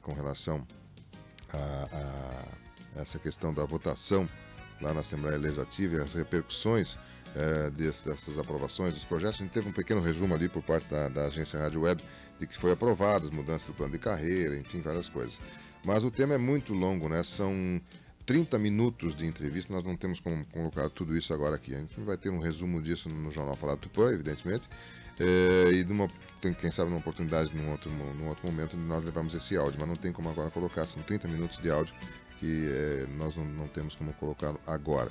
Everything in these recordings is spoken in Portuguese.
com relação a essa questão da votação lá na Assembleia Legislativa e as repercussões dessas aprovações dos projetos. A gente teve um pequeno resumo ali por parte da agência Rádio Web de que foi aprovado as mudanças do plano de carreira, enfim, várias coisas. Mas o tema é muito longo, né? São 30 minutos de entrevista, nós não temos como colocar tudo isso agora aqui. A gente vai ter um resumo disso no Jornal Falado Tupã, evidentemente, e quem sabe numa oportunidade, num outro momento, nós levamos esse áudio, mas não tem como agora colocar, são 30 minutos de áudio que nós não temos como colocar agora.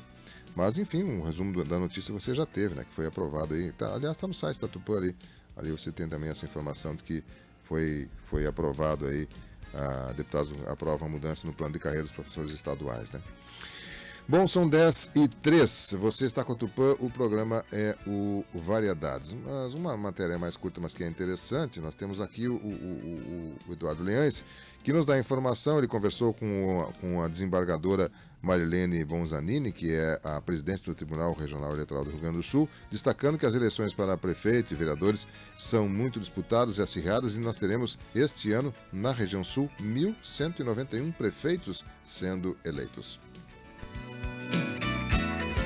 Mas, enfim, um resumo da notícia você já teve, né? Que foi aprovado aí. Aliás, está no site da Tupã ali. Ali você tem também essa informação de que foi aprovado aí. Deputados aprovam a mudança no plano de carreira dos professores estaduais, né? Bom, são 10h03. Você está com a Tupã, o programa é o Variedades. Mas uma matéria mais curta, mas que é interessante. Nós temos aqui o Eduardo Leães, que nos dá informação. Ele conversou com a desembargadora Marilene Bonzanini, que é a presidente do Tribunal Regional Eleitoral do Rio Grande do Sul, destacando que as eleições para prefeito e vereadores são muito disputadas e acirradas, e nós teremos este ano, na região sul, 1.191 prefeitos sendo eleitos.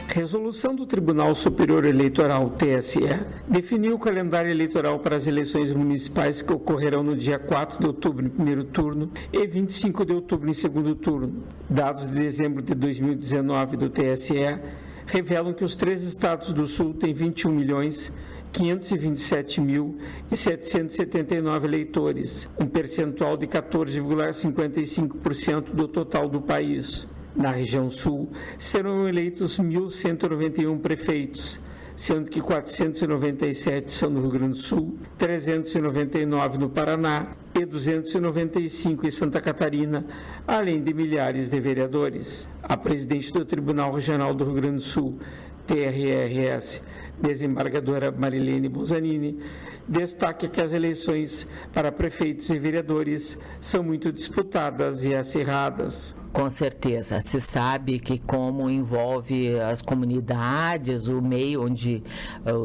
Resolução do Tribunal Superior Eleitoral, TSE, definiu o calendário eleitoral para as eleições municipais que ocorrerão no dia 4 de outubro em primeiro turno e 25 de outubro em segundo turno. Dados de dezembro de 2019 do TSE revelam que os 3 estados do Sul têm 21.527.779 eleitores, um percentual de 14,55% do total do país. Na região sul, serão eleitos 1.191 prefeitos, sendo que 497 são no Rio Grande do Sul, 399 no Paraná e 295 em Santa Catarina, além de milhares de vereadores. A presidente do Tribunal Regional do Rio Grande do Sul, TRRS, desembargadora Marilene Bonzanini, destaca que as eleições para prefeitos e vereadores são muito disputadas e acirradas. Com certeza, se sabe que como envolve as comunidades, o meio onde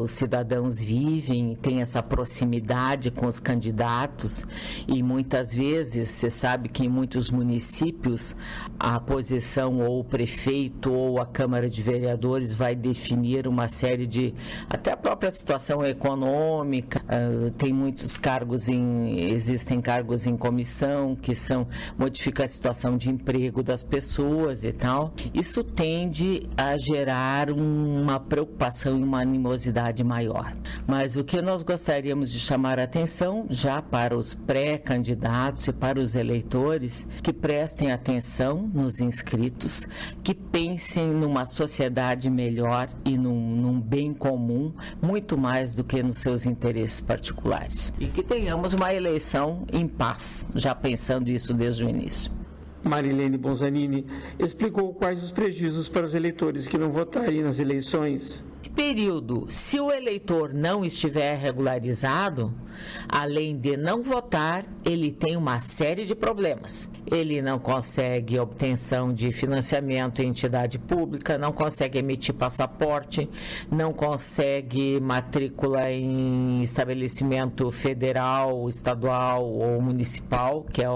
os cidadãos vivem, tem essa proximidade com os candidatos, e muitas vezes se sabe que em muitos municípios a posição ou o prefeito ou a Câmara de Vereadores vai definir uma série de, até a própria situação econômica, tem muitos cargos existem cargos em comissão que modifica a situação de emprego das pessoas e tal. Isso tende a gerar uma preocupação e uma animosidade maior. Mas o que nós gostaríamos de chamar a atenção, já para os pré-candidatos e para os eleitores, que prestem atenção nos inscritos, que pensem numa sociedade melhor e num bem comum, muito mais do que nos seus interesses particulares. E que tenhamos uma eleição em paz, já pensando isso desde o início. Marilene Bonzanini explicou quais os prejuízos para os eleitores que não votarem nas eleições. Nesse período, se o eleitor não estiver regularizado, além de não votar, ele tem uma série de problemas. Ele não consegue obtenção de financiamento em entidade pública, não consegue emitir passaporte, não consegue matrícula em estabelecimento federal, estadual ou municipal, que é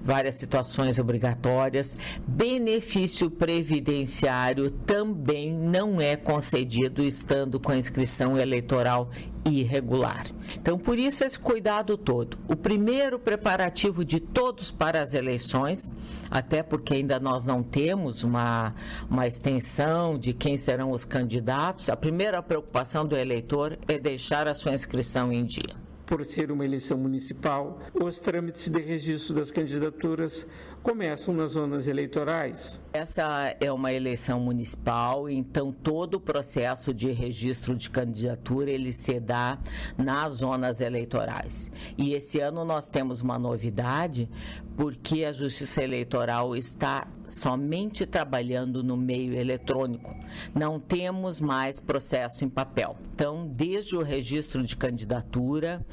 várias situações obrigatórias. Benefício previdenciário também não é concedido estando com a inscrição eleitoral irregular. Então, por isso esse cuidado todo. O primeiro preparativo de todos para as eleições, até porque ainda nós não temos uma extensão de quem serão os candidatos, a primeira preocupação do eleitor é deixar a sua inscrição em dia. Por ser uma eleição municipal, os trâmites de registro das candidaturas começam nas zonas eleitorais. Essa é uma eleição municipal, então todo o processo de registro de candidatura ele se dá nas zonas eleitorais. E esse ano nós temos uma novidade, porque a Justiça Eleitoral está somente trabalhando no meio eletrônico. Não temos mais processo em papel. Então, desde o registro de candidatura,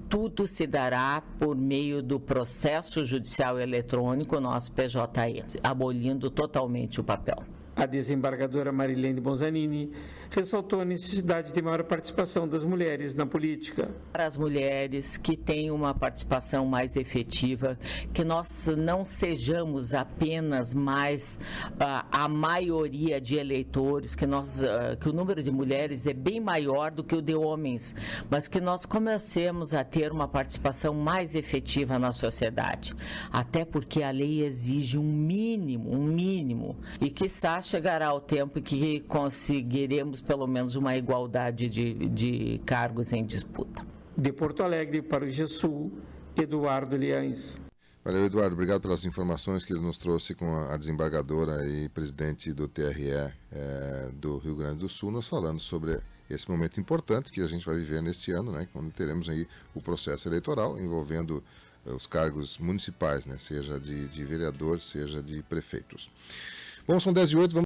tudo se dará por meio do processo judicial eletrônico, nosso PJE, abolindo totalmente o papel. A desembargadora Marilene Bonzanini ressaltou a necessidade de maior participação das mulheres na política. Para as mulheres que têm uma participação mais efetiva, que nós não sejamos apenas mais a maioria de eleitores, que o número de mulheres é bem maior do que o de homens, mas que nós comecemos a ter uma participação mais efetiva na sociedade. Até porque a lei exige um mínimo, e quiçá chegará o tempo em que conseguiremos pelo menos uma igualdade de cargos em disputa. De Porto Alegre para o GESUL, Eduardo Liães. Valeu, Eduardo. Obrigado pelas informações que ele nos trouxe com a desembargadora e presidente do TRE do Rio Grande do Sul, nos falando sobre esse momento importante que a gente vai viver neste ano, né, quando teremos aí o processo eleitoral envolvendo os cargos municipais, né, seja de vereador, seja de prefeitos. Bom, são 10h08, vamos